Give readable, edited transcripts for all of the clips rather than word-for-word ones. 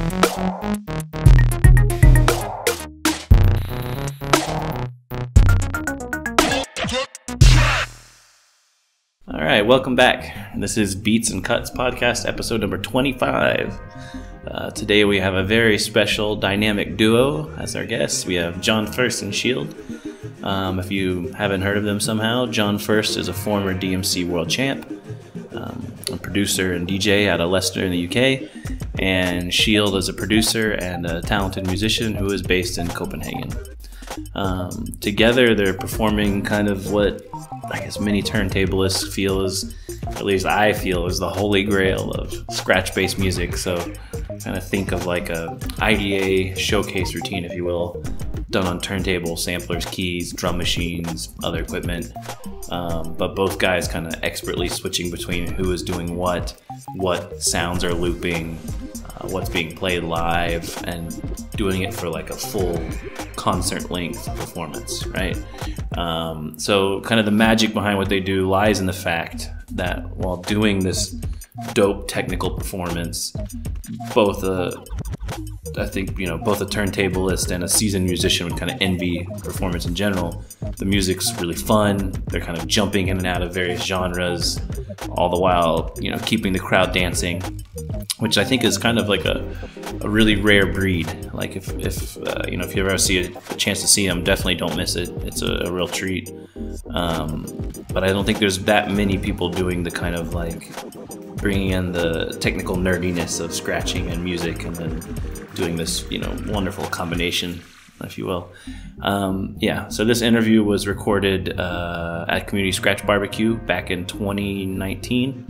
All right, welcome back. This is Beats and Cuts podcast, episode number 25. Today we have a very special dynamic duo as our guests. We have Jon1st and Shield. If you haven't heard of them somehow, Jon1st is a former DMC World Champ, a producer and DJ out of Leicester in the UK, and Shield is a producer and a talented musician who is based in Copenhagen. Together they're performing kind of what I guess many turntablists feel is, or at least I feel, is the holy grail of scratch-based music. So kind of think of like a IDA showcase routine, if you will, done on turntable, samplers, keys, drum machines, other equipment. But both guys kind of expertly switching between who is doing what sounds are looping, what's being played live, and doing it for like a full concert length performance, right? So kind of the magic behind what they do lies in the fact that while doing this dope technical performance, both I think, you know, both a turntablist and a seasoned musician would kind of envy performance in general. The music's really fun. They're kind of jumping in and out of various genres, all the while, you know, keeping the crowd dancing, which I think is kind of like a really rare breed. Like if you know, if you ever see a chance to see them, definitely don't miss it. It's a real treat. But I don't think there's that many people doing the kind of like bringing in the technical nerdiness of scratching and music, and then doing this, you know, wonderful combination, if you will. Yeah, so this interview was recorded at Community Scratch Barbecue back in 2019,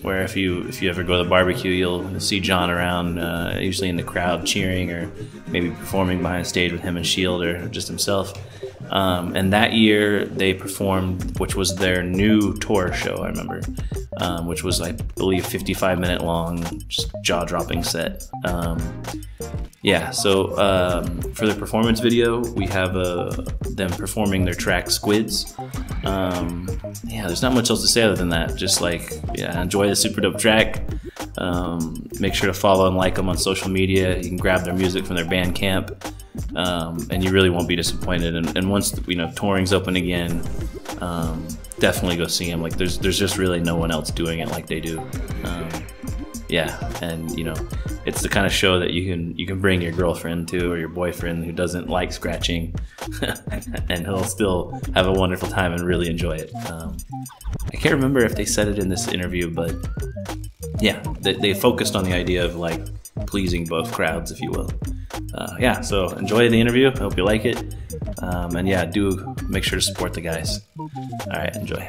where if you ever go to the barbecue, you'll see Jon around, usually in the crowd cheering or maybe performing behind stage with him and Shield or just himself. And that year they performed, which was their new tour show, I remember, which was, I believe, 55-minute long, just jaw-dropping set. Yeah, so for the performance video, we have them performing their track Squids. Yeah, there's not much else to say other than that. Just like, yeah, enjoy the super dope track. Make sure to follow and like them on social media. You can grab their music from their Bandcamp, and you really won't be disappointed. And once, you know, touring's open again, definitely go see them. Like there's just really no one else doing it like they do. Yeah, and you know, it's the kind of show that you can bring your girlfriend to, or your boyfriend who doesn't like scratching, and he'll still have a wonderful time and really enjoy it. I can't remember if they said it in this interview, but yeah, they focused on the idea of like pleasing both crowds, if you will. Yeah, so enjoy the interview. I hope you like it. And yeah, do make sure to support the guys. All right, enjoy.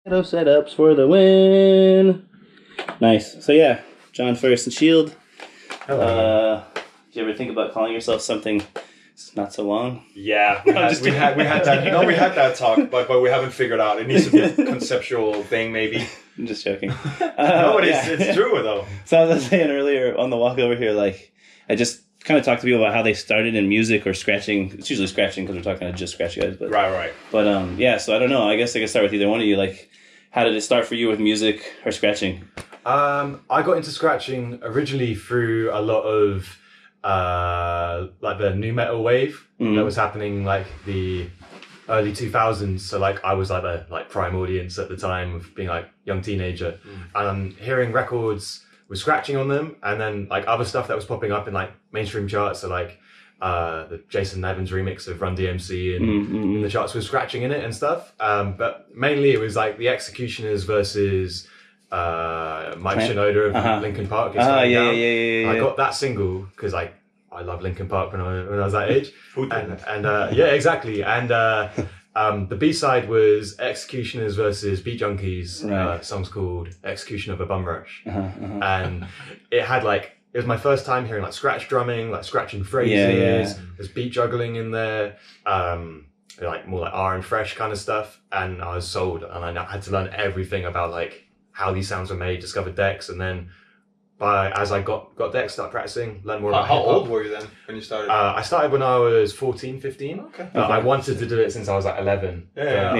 Setups for the win. Nice. So yeah, Jon1st and Shield. Hello. Do you ever think about calling yourself something not so long? Yeah, we had that. You know, we had that talk, but we haven't figured out. It needs to be a conceptual thing, maybe. I'm just joking. No, it's true though. So I was saying earlier on the walk over here, like I just kind of talk to people about how they started in music or scratching. It's usually scratching because we're talking to just scratch guys. But right. But yeah, so I don't know. I guess I could start with either one of you. Like, how did it start for you with music or scratching? I got into scratching originally through a lot of like the new metal wave that was happening like the early 2000s. So like I was like the prime audience at the time of being like young teenager, and hearing records with scratching on them, and then like other stuff that was popping up in like mainstream charts. So like the Jason Nevins remix of Run DMC and in the charts with scratching in it and stuff. But mainly it was like the Executioners versus Mike Shinoda of Linkin Park. Yeah. I got that single because I love Linkin Park when I was that age. and yeah, exactly. And the B-side was Executioners versus Beat Junkies. Song's called Execution of a Bum Rush. And it had like, it was my first time hearing like scratch drumming, like scratching phrases. There's beat juggling in there, like more like R and fresh kind of stuff. And I was sold, and I had to learn everything about like how these sounds were made, discovered decks, and then as I got decks, started practicing, learned more about How hip-hop. old were you then when you started? I started when I was 14, 15. Okay. I wanted to do it since I was like 11. Yeah.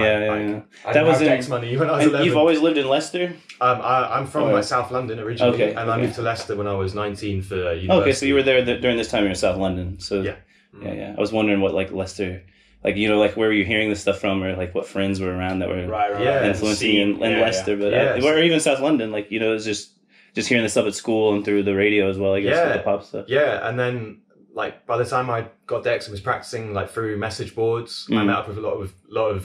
I didn't have decks money when I was 11. You've always lived in Leicester? I'm from like South London originally, and I moved to Leicester when I was 19 for university. Okay, so you were there during this time you were in South London. So yeah. I was wondering what like Leicester, like, you know, like where were you hearing this stuff from, or like what friends were around that were influencing you in Leicester, but or even South London, like, you know, it's just hearing this stuff at school and through the radio as well, I guess, with the pop stuff. Yeah, and then like by the time I got decks and was practicing like through message boards, I met up with a lot of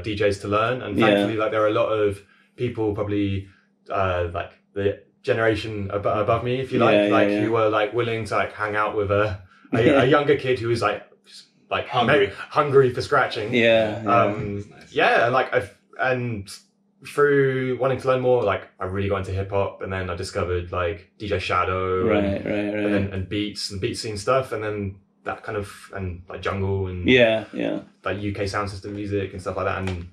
DJs to learn, and thankfully like there are a lot of people probably like the generation above me, if you like, who were like willing to like hang out with a younger kid who was like hungry for scratching. And through wanting to learn more, like I really got into hip hop, and then I discovered like DJ Shadow and beats and beat scene stuff, and then that kind of, and like jungle and like UK sound system music and stuff like that. And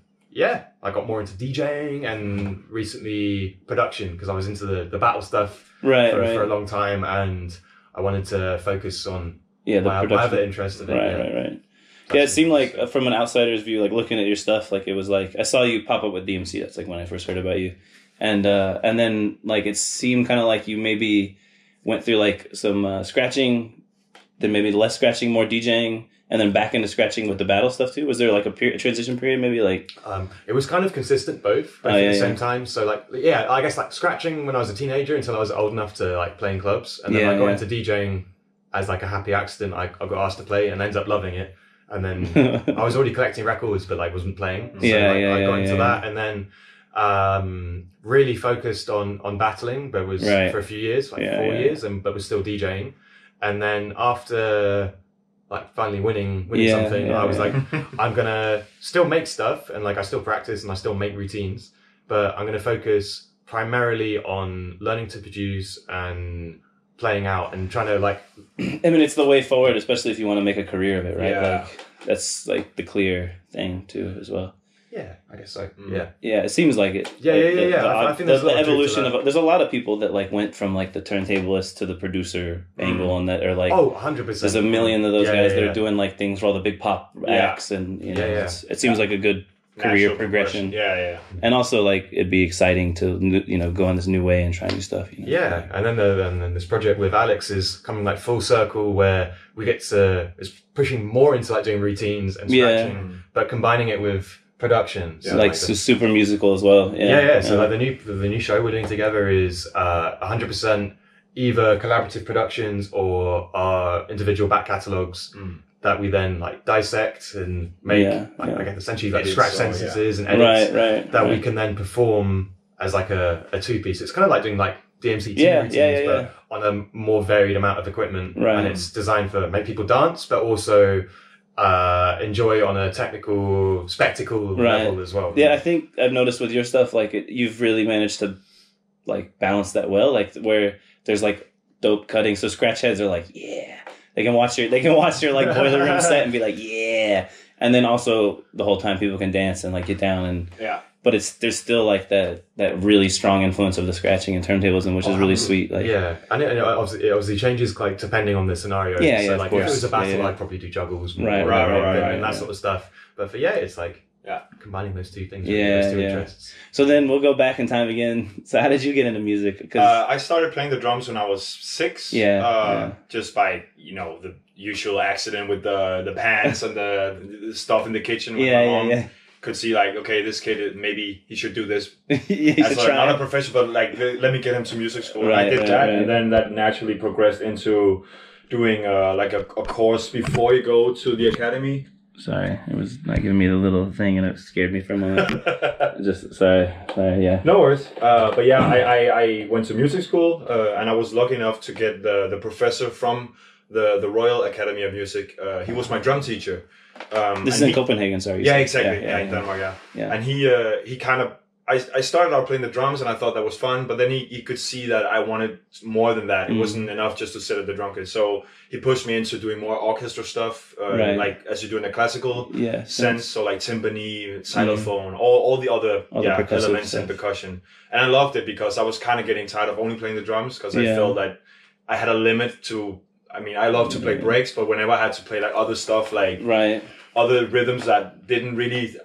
I got more into DJing and recently production, because I was into the battle stuff for a long time, and I wanted to focus on my other interest in it. Yeah, it seemed like from an outsider's view, like looking at your stuff, like it was like I saw you pop up with DMC. That's like when I first heard about you, and then like it seemed kind of like you maybe went through like some scratching, then maybe less scratching, more DJing, and then back into scratching with the battle stuff too. Was there like a transition period, maybe like? It was kind of consistent both at the same time. So like I guess like scratching when I was a teenager until I was old enough to like play in clubs, and then I got into DJing as like a happy accident. I got asked to play and ended up loving it. And then I was already collecting records, but like wasn't playing. So I got into that, and then really focused on battling, but was for a few years, 4 years, but was still DJing. And then after like finally winning something, I was like, I'm gonna still make stuff, and like I still practice and I still make routines, but I'm gonna focus primarily on learning to produce and playing out and trying to like, I mean, it's the way forward, especially if you want to make a career of it, right? Like that's like the clear thing too as well. Yeah, I guess so. Yeah, it seems like it. I think there's the evolution of there's a lot of people that like went from like the turntablist to the producer angle, and that are like 100%. There's a million of those guys that are doing like things for all the big pop acts, and you know, it seems like a good career progression. And also like it'd be exciting to, you know, go in this new way and try new stuff, you know? And then this project with Alex is coming like full circle, where we get to, it's pushing more into like doing routines and scratching, but combining it with production, so like super musical as well. So like the new show we're doing together is 100% either collaborative productions or our individual back catalogs that we then like dissect and make I guess essentially like scratch sentences and edits that we can then perform as like a two-piece. It's kind of like doing like DMC routines, but on a more varied amount of equipment, and it's designed for make people dance, but also enjoy on a technical spectacle level as well. Yeah, I think I've noticed with your stuff, like you've really managed to like balance that well, like where there's like dope cutting. So scratch heads are like, yeah, they can watch your like boiler room set and be like, yeah, and then also the whole time people can dance and like get down and but there's still like that really strong influence of the scratching and turntablism, which is really sweet. Like and it obviously changes like depending on the scenario. Yeah, so like if it was a battle, I'd probably do juggles more, right, and that sort of stuff. But for it's like combining those two things, those two interests. So then we'll go back in time again. So how did you get into music? I started playing the drums when I was 6. Just by the usual accident with the pans and the stuff in the kitchen with my mom. Could see like, okay, this kid, maybe he should do this as not a professional, but like let me get him to music school. And I did that, and then that naturally progressed into doing like a course before you go to the academy. Sorry, it was not giving me the little thing, and it scared me for a moment. Just sorry, yeah. No worries. But yeah, I went to music school, and I was lucky enough to get the professor from the Royal Academy of Music. He was my drum teacher. This is in Copenhagen, sorry. Yeah, exactly. In Denmark, And he kind of, I started out playing the drums and I thought that was fun, but then he could see that I wanted more than that. It wasn't enough just to sit at the drum kit. So he pushed me into doing more orchestra stuff, like as you do in the classical sense. So like timpani, xylophone, all the other elements in percussion. And I loved it because I was kind of getting tired of only playing the drums because I felt that I had a limit to, I love to play breaks, but whenever I had to play like other stuff, like other rhythms that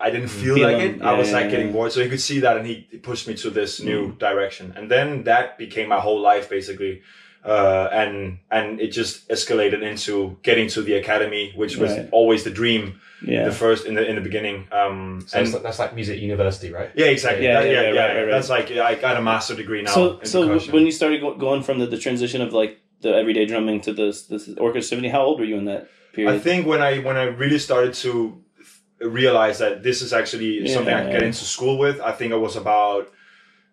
I didn't feel like it, I was getting bored. So he could see that and he pushed me to this new direction. And then that became my whole life basically. And it just escalated into getting to the academy, which was always the dream. The first in the beginning. So that's like music university, right? Yeah, exactly. Right. That's like, I got a master's degree now. So when you started going from the transition of like the everyday drumming to this orchestra, how old were you in that period? I think when I really started to realize that this is actually something I could get into school with, I think I was about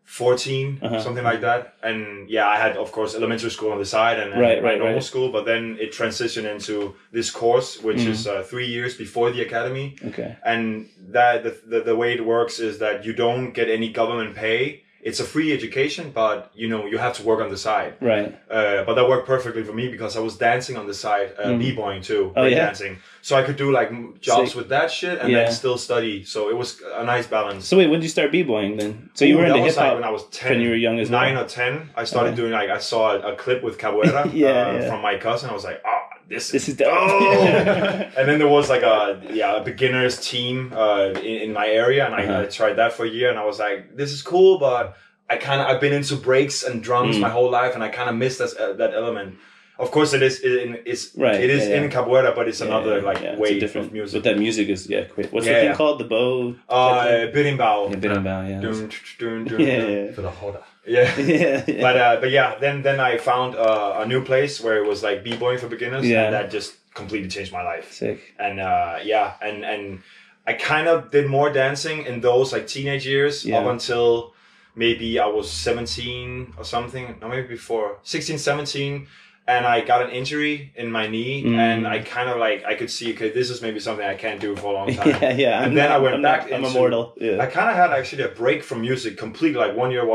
14, something like that. And I had, of course, elementary school on the side and normal school, but then it transitioned into this course, which is 3 years before the academy. Okay. And that the way it works is that you don't get any government pay. It's a free education, but you have to work on the side. Right. But that worked perfectly for me because I was dancing on the side, b-boying too, dancing. So I could do like jobs with that shit and then still study. So it was a nice balance. So wait, when did you start b-boying then? So you were into hip hop when I was 10. When you were young as well? 9 or 10. I started doing like, I saw a clip with capoeira from my cousin. I was like, this is dope. And then there was like a beginners team in my area, and I tried that for a year, and I was like, this is cool, but I've been into breaks and drums my whole life, and I kind of missed that element. Of course, it is in capoeira, but it's another way of music. But that music is great. What's the thing called? The bow? Berimbau. Berimbau, For the hoda. But then I found a new place where it was like b-boying for beginners, and that just completely changed my life. Sick. And and I kind of did more dancing in those like teenage years up until maybe I was 17 or something, no, maybe before 16, 17. And I got an injury in my knee, and I kind of I could see, okay, this is maybe something I can't do for a long time. And then I went back. I'm immortal. I kind of had actually a break from music completely. Like 1 year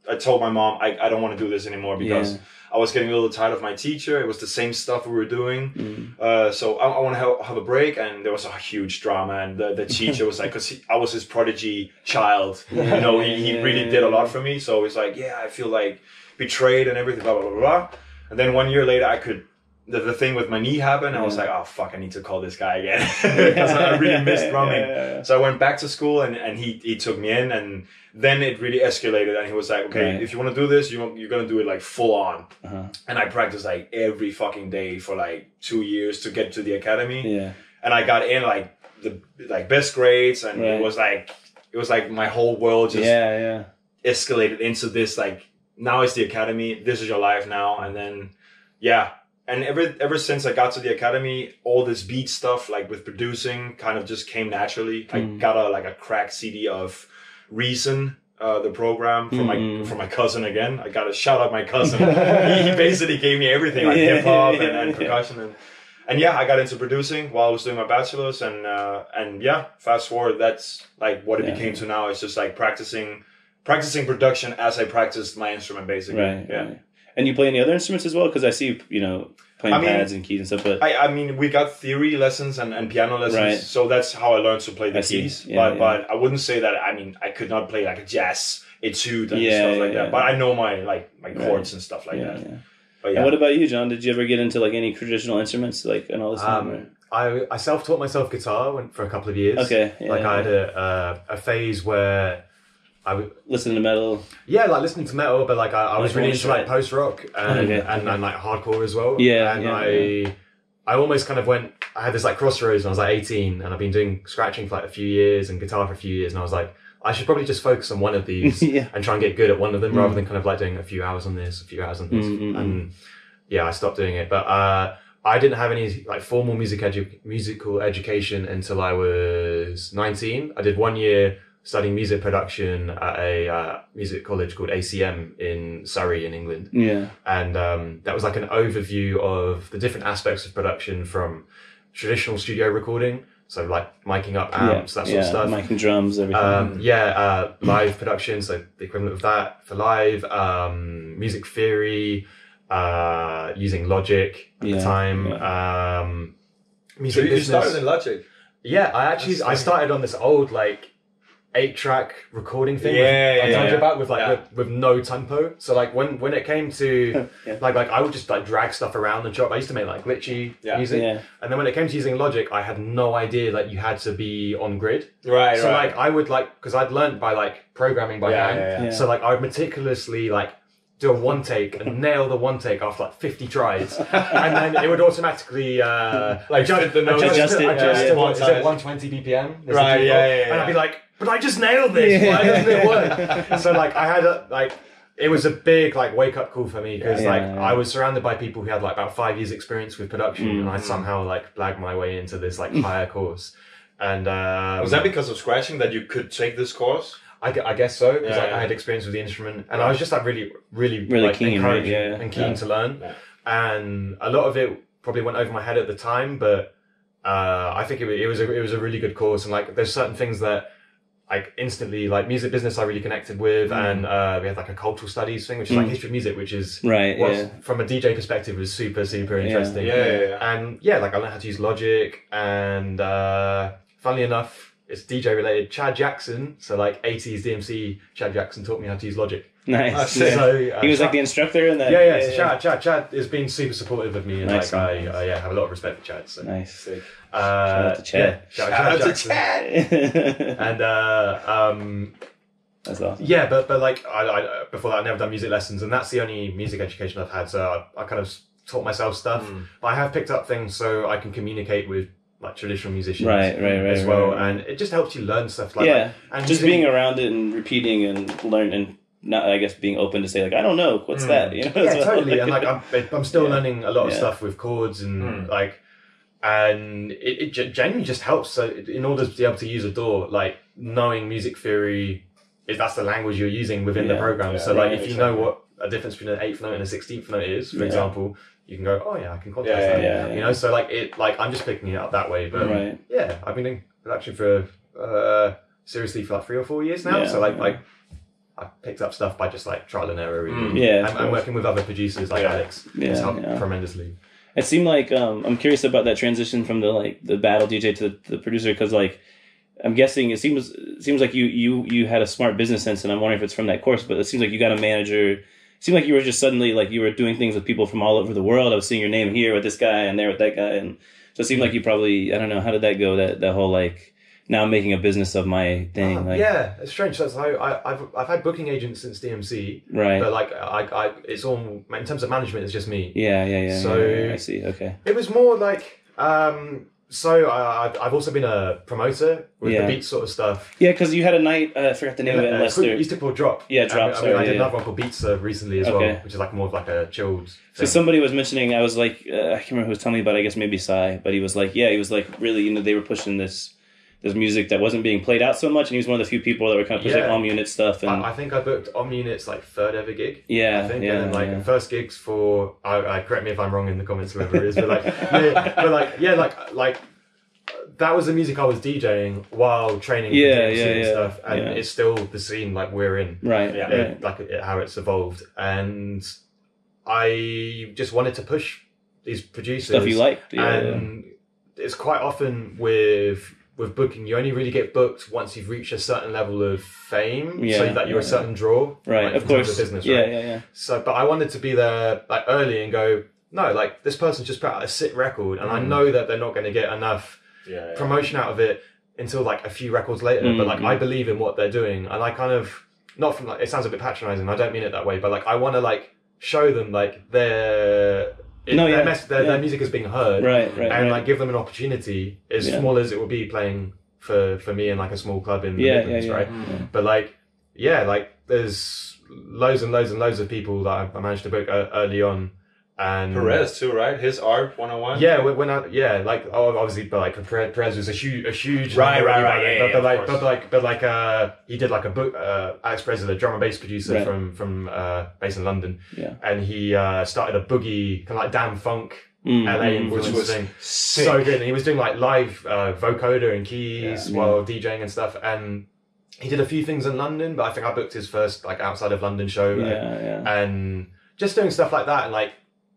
I told my mom I don't want to do this anymore because I was getting a little tired of my teacher. It was the same stuff we were doing. So I want to have a break, and there was a huge drama. And the teacher was like, because I was his prodigy child. He really did a lot for me. So he's like, I feel like betrayed and everything, blah, blah, blah, blah. And then 1 year later, the thing with my knee happened. I was like, oh, fuck, I need to call this guy again. Because I really missed drumming. So I went back to school and he took me in, and then it really escalated. And he was like, okay, if you want to do this, you're going to do it like full on. And I practiced like every fucking day for like 2 years to get to the academy. And I got in like the best grades, and it was like my whole world just escalated into this like, now it's the academy. This is your life now. And then, and ever since I got to the academy, all this beat stuff, like with producing, kind of just came naturally. I got a cracked CD of Reason, the program from my cousin again. I got to shout out my cousin. He basically gave me everything, like hip hop and percussion. And yeah, I got into producing while I was doing my bachelor's, and yeah, fast forward, that's like what it became to now. It's just like practicing production as I practiced my instrument, basically. Right. Yeah. Right. And you play any other instruments as well? Because I see, playing pads and keys and stuff. But I mean, we got theory lessons and piano lessons, so that's how I learned to play the keys. But I wouldn't say that. I mean, I could not play like a jazz etude and stuff like that. But I know my chords and stuff like that. Yeah. But and what about you, John? Did you ever get into like any traditional instruments, like and all this? I self-taught myself guitar for a couple of years. Okay. I had a phase where I would listen to metal. Yeah, like listening to metal, but like I was really into like post rock and like hardcore as well. I almost kind of I had this like crossroads when I was like 18, and I've been doing scratching for like a few years and guitar for a few years, and I was like, I should probably just focus on one of these and try and get good at one of them rather than kind of like doing a few hours on this, a few hours on this. And I stopped doing it. But I didn't have any like formal musical education until I was 19. I did 1 year studying music production at a music college called ACM in Surrey in England. Yeah. And that was like an overview of the different aspects of production, from traditional studio recording, so like miking up amps, that sort of stuff. Miking drums, everything. Live production, so the equivalent of that for live. Music theory, using Logic at the time. Music business. You started in Logic? Yeah, I started on this old like 8-track recording thing I told you about with no tempo. So like when it came to like I would just like drag stuff around and chop. I used to make like glitchy music, and then when it came to using Logic, I had no idea that you had to be on grid. Right. So like I would because I'd learned by like programming by hand. So like I would meticulously like do a one take and nail the one take after like 50 tries, and then it would automatically adjust it. Is it 120 BPM? Right. And I'd be like, but I just nailed this. Why doesn't it work? So like I had it was a big like wake up call for me, because I was surrounded by people who had like about 5 years experience with production, and I somehow like blagged my way into this like higher course. And was that because of scratching that you could take this course? I guess so, because I had experience with the instrument, and I was just like really like, keen, encouraged and keen to learn. And a lot of it probably went over my head at the time, but I think it was a really good course. And like there's certain things that like instantly, like music business I really connected with, and we had like a cultural studies thing, which is like history of music, which is from a DJ perspective was super interesting. And like I learned how to use Logic, and funnily enough, it's DJ related. Chad Jackson, so like 80s DMC, Chad Jackson taught me how to use Logic. Nice. So he was like the instructor in that. Chad has been super supportive of me, and like I have a lot of respect for Chad. So. Nice. Shout out to Chad. Shout out to Chad. And that's awesome. Yeah, but like I before that, I never done music lessons, and that's the only music education I've had. So I kind of taught myself stuff, but I have picked up things so I can communicate with like traditional musicians as well, and it just helps you learn stuff like that. And just being around it and repeating and learn, and not, I guess, being open to say like, I don't know, what's that? You know? Totally. And like I'm still learning a lot of stuff with chords and like, and it genuinely just helps. So in order to be able to use a DAW, like knowing music theory, that's the language you're using within the program. So like if you know what a difference between an 8th note and a 16th note is, for example, you can go, oh yeah, I can quantize that. You know, so like I'm just picking it up that way. But I've been doing production for seriously for like 3 or 4 years now. So like I picked up stuff by just like trial and error. Really. And working with other producers like Alex has helped tremendously. It seemed like I'm curious about that transition from the battle DJ to the producer, because like I'm guessing it seems like you had a smart business sense, and I'm wondering if it's from that course. But it seems like you got a manager. It seemed like you were just suddenly like you were doing things with people from all over the world. I was seeing your name here with this guy and there with that guy, and so it seemed like you probably, I don't know, how did that go? That whole like, now I'm making a business of my thing. It's strange. That's how I've had booking agents since DMC, right? But like I it's all in terms of management. It's just me. So I see. Okay. It was more like so I've also been a promoter with the beat sort of stuff. Yeah, because you had a night. I forgot the name of it in Leicester. It used to be called Drop. Yeah, Drop. I did another one called Beats recently as well, which is like more of like a chilled thing. So somebody was mentioning, I was like, I can't remember who was telling me about it, I guess maybe Sai, but he was like, really, they were pushing this there's music that wasn't being played out so much, and he was one of the few people that were kind of pushing Unit stuff. And I think I booked Unit's like third ever gig. Yeah, I think, and then like first gigs for. Correct me if I'm wrong in the comments, whoever it is, but like that was the music I was DJing while training for DMC and stuff, and it's still the scene like we're in, right? How it's evolved, and I just wanted to push these producers stuff you liked, and it's quite often with booking, you only really get booked once you've reached a certain level of fame, so that you're a certain draw, right? Like, of course, of business, right? Yeah. So, but I wanted to be there like early and go, no, like this person just put out a sick record, and I know that they're not going to get enough promotion out of it until like a few records later. But like I believe in what they're doing, and I kind of not from like it sounds a bit patronizing. I don't mean it that way, but like I want to like show them like their music is being heard, and like give them an opportunity as small as it will be playing for me in like a small club in the Midlands, right? But like there's loads and loads and loads of people that I managed to book early on. And Perez too, right? His art 101. Yeah, obviously, but like Perez was a huge right. But he did like a book. Alex Perez is a drum and bass producer from based in London, and he started a boogie kind of like damn funk LA influence thing. So good, and he was doing like live vocoder and keys while DJing and stuff, and he did a few things in London, but I think I booked his first like outside of London show, and just doing stuff like that, and like.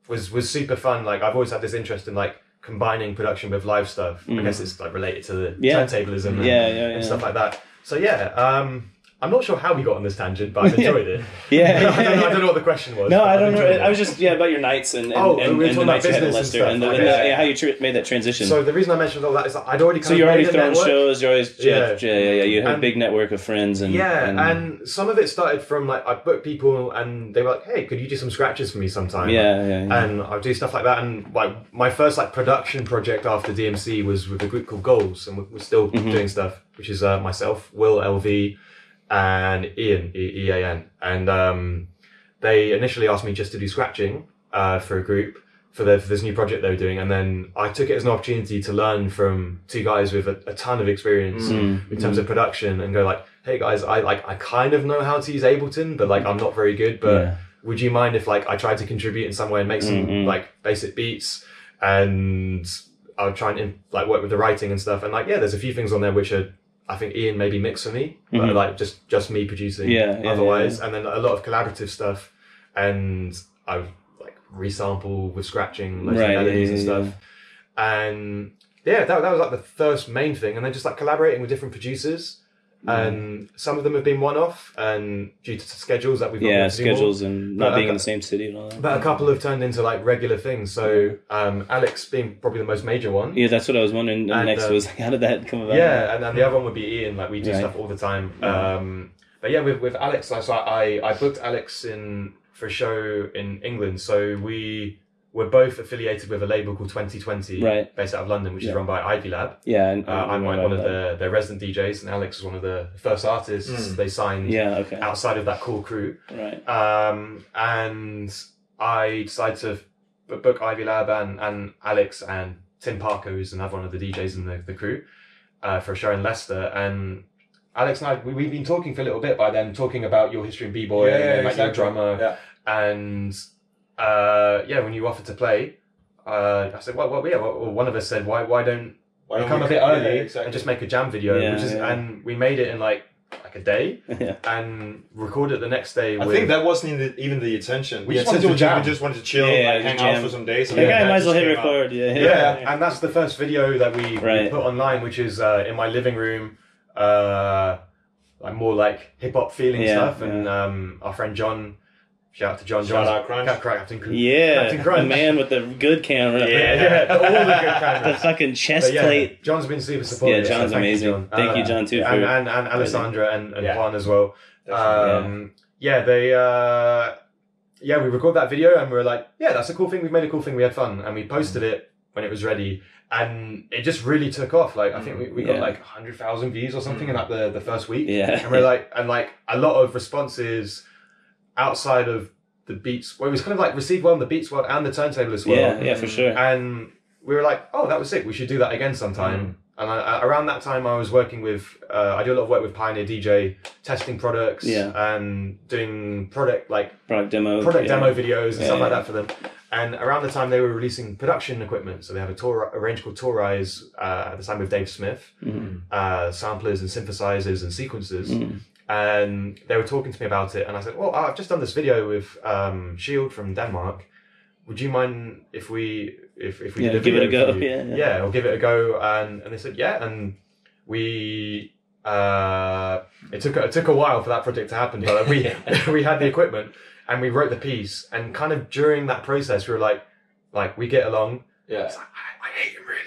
Was super fun. Like I've always had this interest in like combining production with live stuff. I guess it's like related to the turntablism and stuff like that. So I'm not sure how we got on this tangent, but I've enjoyed it. I don't know what the question was. No, I don't know. I was just about your nights and the nights you had in Leicester and how you made that transition. So the reason I mentioned all that is that I'd already so you're already throwing shows. You're always you have a big network of friends and some of it started from like I booked people and they were like, hey, could you do some scratches for me sometime? And I'd do stuff like that. And like my first like production project after DMC was with a group called Goals, and we're still doing stuff, which is myself, Will LV. And Ian, EAN. And they initially asked me just to do scratching for a group for this new project they were doing. And then I took it as an opportunity to learn from two guys with a ton of experience in terms of production and go like, hey guys, I kind of know how to use Ableton, but like I'm not very good. But would you mind if like I tried to contribute in some way and make some like basic beats? And I'll try and like work with the writing and stuff. And like, there's a few things on there which are, I think Ian maybe mixed for me, but like just me producing otherwise. And then a lot of collaborative stuff, and I like resample with scratching loads of melodies and stuff. And that was like the first main thing. And then just like collaborating with different producers. And some of them have been one-off, and due to schedules that we've got schedules and not being in the same city and all that. But a couple have turned into like regular things. So Alex being probably the most major one. Yeah, that's what I was wondering. Next was how did that come about? Yeah, and the other one would be Ian. Like we do stuff all the time. But yeah, with Alex, so I booked Alex in for a show in England. So we're both affiliated with a label called 2020, based out of London, which is run by Ivy Lab. Yeah, and I'm like one of their resident DJs, and Alex is one of the first artists they signed outside of that core crew. Right. And I decided to book Ivy Lab and Alex and Tim Parker, who's another one of the DJs in the crew, for a show in Leicester. And Alex and I, we've been talking for a little bit by then, talking about your history in B-boy and like your drummer. And when you offered to play, I said, well, one of us said, why don't you come a bit early and just make a jam video, and we made it in like a day and recorded it the next day. I think that wasn't even the intention. We just wanted to jam. We just wanted to chill, hang out for some days. The guy might as well hit record. And that's the first video that we put online, which is in my living room, like more like hip hop feeling stuff. And our friend John. Shout out to John. Shout out Crunch. Captain Crunch. The man with the good camera. All the good cameras. The fucking chest plate. John's been super supportive. Yeah, John's amazing. John. Thank you, John, too. And Alessandra and Juan as well. We recorded that video and we were like, that's a cool thing. We've made a cool thing. We had fun. And we posted it when it was ready. And it just really took off. Like, I think we got like 100,000 views or something in like the first week. And we're like, and like a lot of responses outside of the beats, where it was kind of like received well in the beats world and the turntablist world. Yeah, for sure. And we were like, oh, that was sick. We should do that again sometime. And around that time, I was working with, I do a lot of work with Pioneer DJ, testing products and doing product demo videos and stuff like that for them. And around the time they were releasing production equipment, so they have a range called Tourize at the time with Dave Smith, samplers and synthesizers and sequencers. And they were talking to me about it, and I said, well, I've just done this video with Shield from Denmark. Would you mind if we did a give it a go? Or give it a go. And they said, yeah. And we, it took a while for that project to happen, but we had the equipment and we wrote the piece. And kind of during that process, we were like we get along. Yeah. It's like, I hate him really.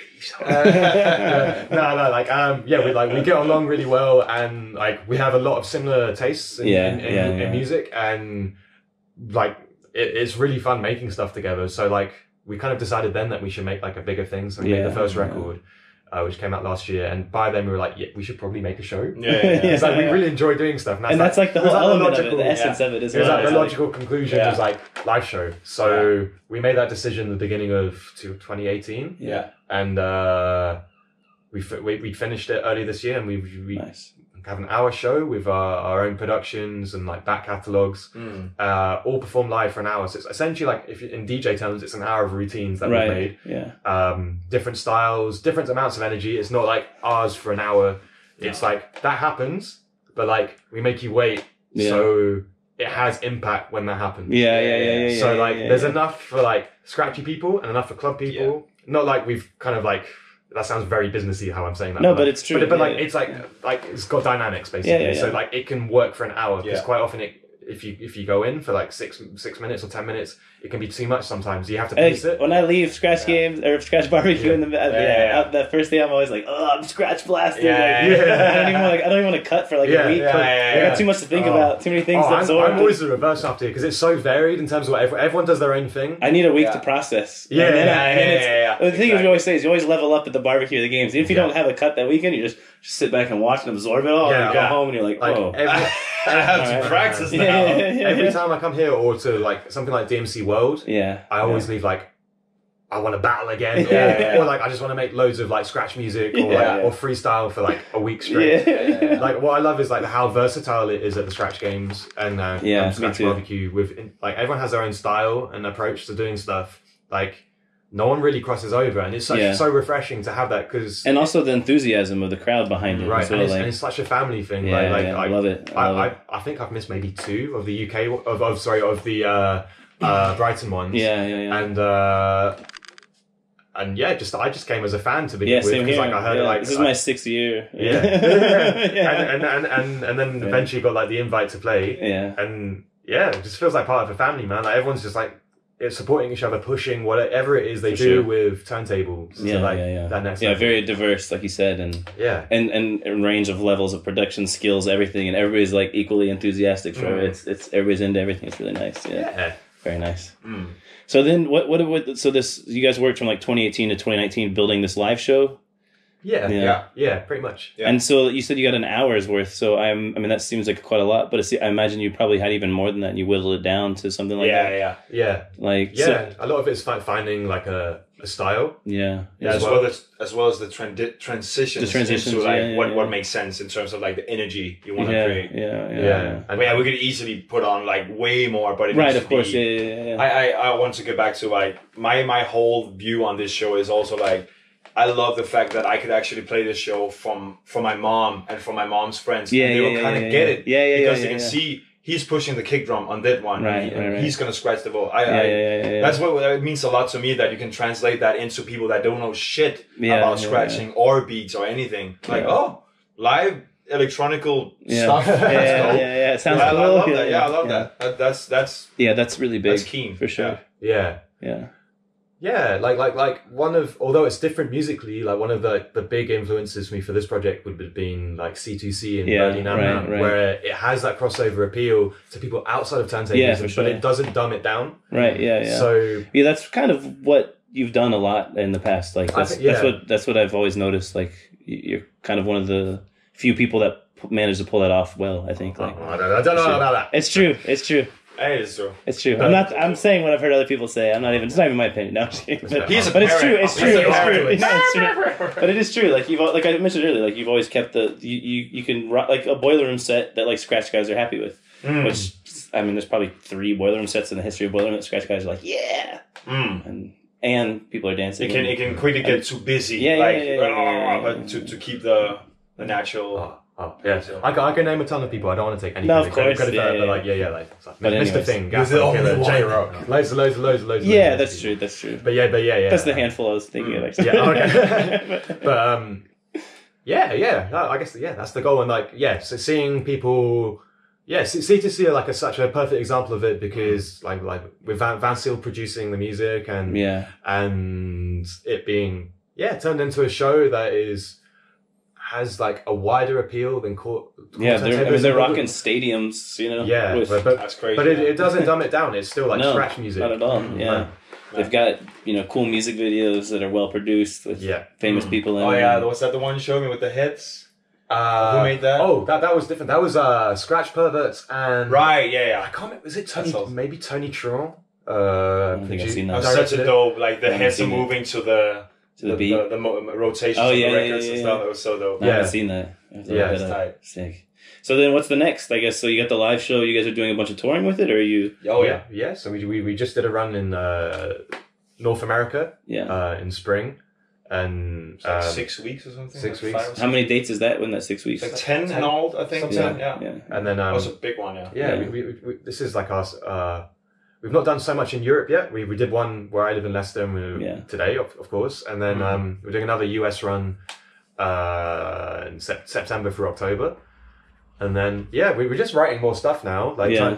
We get along really well, and like we have a lot of similar tastes in music, and like it's really fun making stuff together. So like we kind of decided then that we should make like a bigger thing. So we made the first record, which came out last year, and by then we were like, we should probably make a show. It's like we really enjoy doing stuff, and that's like the whole element of it, the essence of it as well. It was like the logical conclusion was like live show. So we made that decision at the beginning of 2018. And we finished it early this year, and we have an hour show with our own productions and like back catalogs, all performed live for an hour. So it's essentially like, if in DJ terms, it's an hour of routines that we've made. Different styles, different amounts of energy. It's not like ours for an hour. It's like that happens, but like we make you wait, so it has impact when that happens. So like there's enough for like scratchy people and enough for club people. Not like we've kind of like, that sounds very businessy how I'm saying that. No, but it's true. But like it's like it's got dynamics basically. So like it can work for an hour, because quite often if you go in for like 6 minutes or 10 minutes, it can be too much sometimes. You have to pace it. When I leave Scratch games or Scratch Barbecue that first day, I'm always like, I'm Scratch blasting. I don't even want to cut for like a week. I got too much to think about, too many things to absorb. I'm always the reverse after, because it's so varied in terms of what everyone does their own thing. I need a week to process. The thing is, we always say is you always level up at the barbecue of the games. If you don't have a cut that weekend, you just sit back and watch and absorb it all, and you go home and you're like, oh. I have to practice now. Every time I come here, or to like something like DMC World, I always leave like, I want to battle again, or like I just want to make loads of like scratch music, or freestyle for like a week straight. Like what I love is like how versatile it is at the Scratch games and Scratch Barbecue. With like everyone has their own style and approach to doing stuff. Like no one really crosses over, and it's so refreshing to have that, because and also the enthusiasm of the crowd behind it, right? And it's such a family thing. I love it. I think I've missed maybe 2 of the UK of the Brighton ones. And I just came as a fan to begin with, because like I heard like this is my 6th year. And then eventually got like the invite to play. And it just feels like part of a family, man. Like everyone's just like, it's supporting each other, pushing whatever it is they do with turntables to that next level. Very diverse, like you said, and and range of levels of production skills, everything, and everybody's like equally enthusiastic for it. It's everybody's into everything. It's really nice. Very nice. So then so this, you guys worked from like 2018 to 2019 building this live show? Pretty much. And so you said you got an hour's worth. So I mean that seems like quite a lot, but I imagine you probably had even more than that, and you whittled it down to something like that. A lot of it's finding like a style. As well as the transitions into like what makes sense in terms of like the energy you want to create. And we could easily put on like way more, but it needs of course. I want to get back to like my whole view on this show is also like, I love the fact that I could actually play this show from my mom and from my mom's friends. And they will kind of get it. Because they can see he's pushing the kick drum on that one. And he's going to scratch the ball. That's what it means a lot to me, that you can translate that into people that don't know shit about scratching or beats or anything. Like, live electronical stuff. It sounds cool. I love that. I love that. That's really big. That's keen. For sure. Like one of, although it's different musically, like one of the big influences for me for this project would have been like C2C and Berlin Am, where it has that crossover appeal to people outside of turntables, but it doesn't dumb it down. So that's kind of what you've done a lot in the past. Like that's what I've always noticed. Like you're kind of one of the few people that managed to pull that off well, I think. I don't know about that. It's true. Hey, it's true. It's true. I'm saying what I've heard other people say. I'm not even. It's not even my opinion. No, but it's true. It's true. But it is true. Like like I mentioned earlier, like you've always kept you can like a boiler room set that like scratch guys are happy with. Which I mean, there's probably 3 boiler room sets in the history of boiler room that scratch guys are like, yeah, and people are dancing. It can quickly get too busy. But to keep the natural. Yeah, I can name a ton of people. I don't want to take any credit for it, but like, Mr. Thing, J-Rock, loads. Yeah, that's true. But yeah. That's the handful I was thinking of. But I guess that's the goal, and like, so seeing people, C2C are like such a perfect example of it, because like with Van Seal producing the music and it being turned into a show that has like a wider appeal than they're rocking stadiums, you know. Yeah, but that's crazy. But it doesn't dumb it down. It's still like scratch music. Not at all. Yeah, they've got cool music videos that are well produced with famous people in. Oh yeah, was that the one you showed me with the hits? Who made that? Oh, that was different. That was Scratch Perverts and right. Yeah. I can't. Was it Tony? Maybe Tony Truant. I don't think I've seen that. Such a dope. Like the hits are moving to the beat, the rotations of the records and stuff. It was so dope. I haven't seen that. It's tight. Sick. So then, what's the next? I guess so. You got the live show. You guys are doing a bunch of touring with it, or are you? Oh yeah. So we just did a run in North America. In spring, and it's like 6 weeks or something. 6 weeks. How many dates is that? When that 6 weeks? Like 10 in all, I think. Yeah. And then that was a big one. We this is like our. We've not done so much in Europe yet. We did one where I live in Leicester today, of course. And then we're doing another US run in September through October. And then, we're just writing more stuff now. Like, trying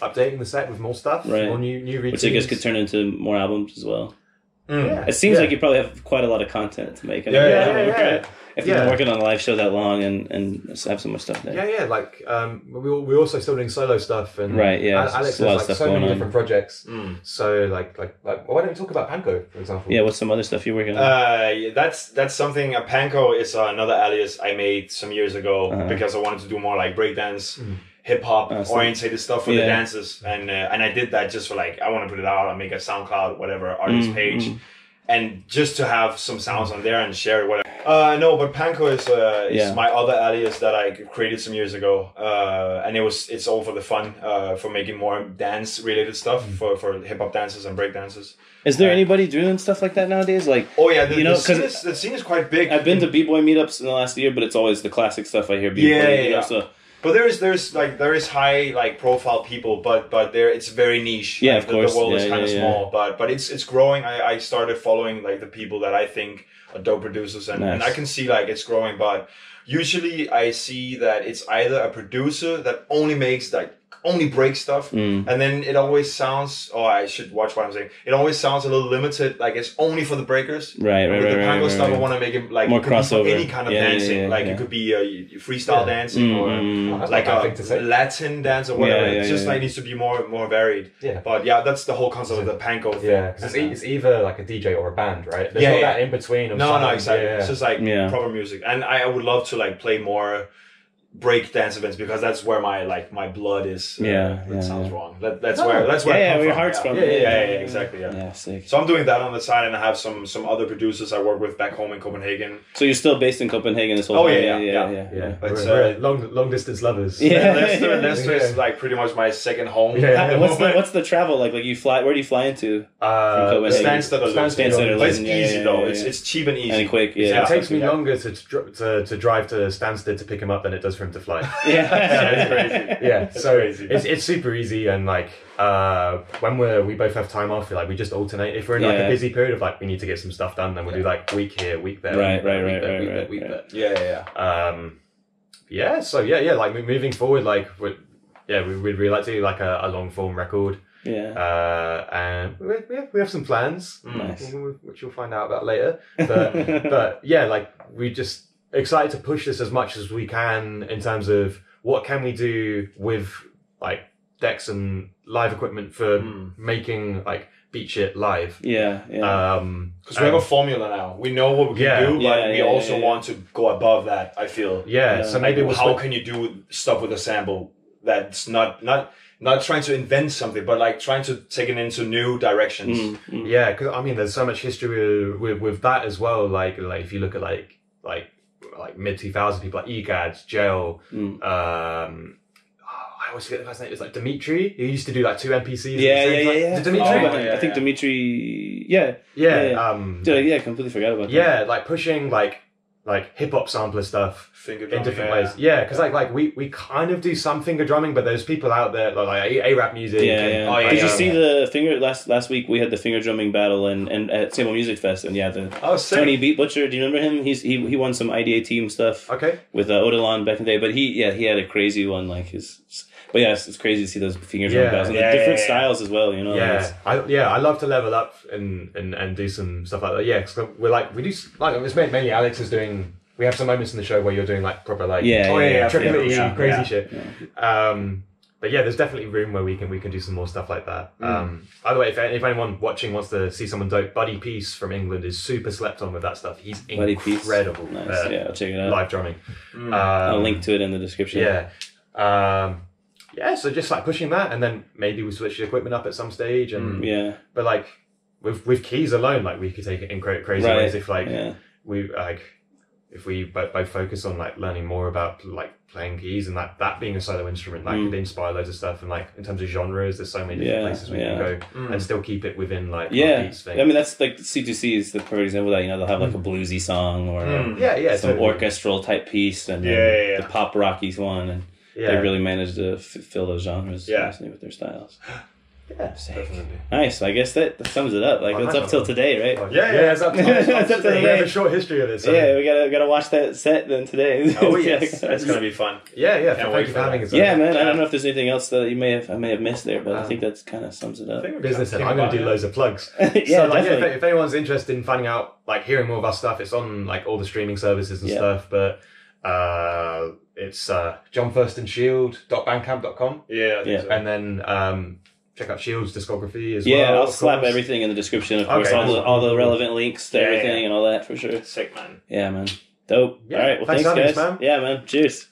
updating the set with more stuff, more new routines. Which I guess could turn into more albums as well. It seems like you probably have quite a lot of content to make. If you've been working on a live show that long and have so much stuff there. Like we're also still doing solo stuff, and Alex has like so many different projects. So like why don't we talk about Panko, for example? Yeah, what's some other stuff you're working on? That's something. Panko is another alias I made some years ago because I wanted to do more like breakdance. Hip hop orientated stuff for the dancers, and I did that just for like I want to put it out and make a SoundCloud whatever artist page, and just to have some sounds on there and share it. Whatever. No, but Panko is my other alias that I created some years ago, and it's all for the fun, for making more dance related stuff for hip hop dancers and break dancers. Is there anybody doing stuff like that nowadays? Like, the scene is quite big. I've been to b-boy meetups in the last year, but it's always the classic stuff I hear. So. But there is high like profile people, but it's very niche. Yeah, of course. The world is kind of small, but it's growing. I started following like the people that I think are dope producers, and I can see like it's growing. But usually I see that it's either a producer that only makes like only break stuff, and then it always sounds. Oh, I should watch what I'm saying. It always sounds a little limited, like it's only for the breakers. Right. With the Panko stuff, I want to make it like more crossover. Any kind of dancing, it could be freestyle dancing or like a Latin dance or whatever. It's just like needs to be more varied. Yeah. But that's the whole concept of the Panko thing. Yeah, because it's either like a DJ or a band, right? There's not that in between. No, exactly. It's just like proper music, and I would love to like play more break dance events because that's where my blood is. That sounds wrong. That's where where your heart's from. Exactly. Yeah, sick. So I'm doing that on the side, and I have some other producers I work with back home in Copenhagen. So you're still based in Copenhagen this whole time? Yeah. We're long distance lovers. Leicester is like pretty much my second home. What's the travel like? Like you fly? Where do you fly into? Stansted. It's easy though. It's cheap and easy and quick. It takes me longer to drive to Stansted to pick him up than it does for him to fly. It's crazy. It's crazy. It's super easy, and like when we both have time off, like we just alternate. If we're in like a busy period of like we need to get some stuff done, then we'll do like week here, week there, week there. So like moving forward, like we'd really like to do like a long form record. And we have some plans, which you'll find out about later. But like we just excited to push this as much as we can in terms of what can we do with like decks and live equipment for making like beat shit live. Because we have a formula now. We know what we can do, but we also want to go above that. I feel. So maybe how can you do stuff with a sample that's not trying to invent something, but like trying to take it into new directions. Yeah, because I mean, there's so much history with that as well. Like if you look at like mid 2000s people like EGAD, Jail. I always forget the guy's name. It was like Dimitri. He used to do like 2 NPCs. Yeah. Is it Dimitri? I think Dimitri. Yeah. Completely forgot about that. Yeah, like pushing like hip hop sampler stuff in different ways. Yeah, because like we kind of do some finger drumming, but there's people out there like A-rap music. Did you see the finger last week? We had the finger drumming battle and at Sable Music Fest, and Tony Beat Butcher. Do you remember him? He won some IDA team stuff. Okay. With Odilon back in the day, but he had a crazy one like his. But yeah, it's crazy to see those finger drum battles and the different styles as well. You know. Yeah, I love to level up and do some stuff like that. Yeah, because we do it's mainly Alex is doing. We have some moments in the show where you're doing like proper like triple crazy shit. But yeah, there's definitely room where we can do some more stuff like that. By the way, if anyone watching wants to see someone dope, Buddy Peace from England is super slept on with that stuff. He's incredible. Nice. I'll check it out. Live drumming. I'll link to it in the description. Yeah. So just like pushing that, and then maybe we switch the equipment up at some stage, and but like with keys alone, like we could take it in crazy ways if if we both focus on like learning more about like playing keys and that being a solo instrument, that could inspire loads of stuff. And like in terms of genres, there's so many different places we can go and still keep it within like beats thing. I mean, that's like C2C is the perfect example of that. You know, they'll have like a bluesy song or some orchestral type piece and the pop rocky one, and they really managed to fill those genres nicely with their styles. Yeah, definitely. Nice. I guess that sums it up. Like it's up till today, right? It's up till today. We have a short history of it. So. Yeah, we gotta watch that set then today. Oh yes, that's gonna be fun. Yeah. Thank you for having us. Yeah, man. I don't know if there's anything else that I may have missed there, but I think that kind of sums it up. Business head. I'm gonna do loads of plugs. If anyone's interested in finding out, like hearing more of our stuff, it's on like all the streaming services and stuff. But it's Jon1st and Shield.bandcamp.com. Yeah, I think so. And then check out Shield's discography as well. Yeah, I'll slap everything in the description, of course. All the relevant links to everything and all that for sure. Sick, man. Yeah, man. Dope. Yeah. All right. Well, thanks guys. Man. Yeah, man. Cheers.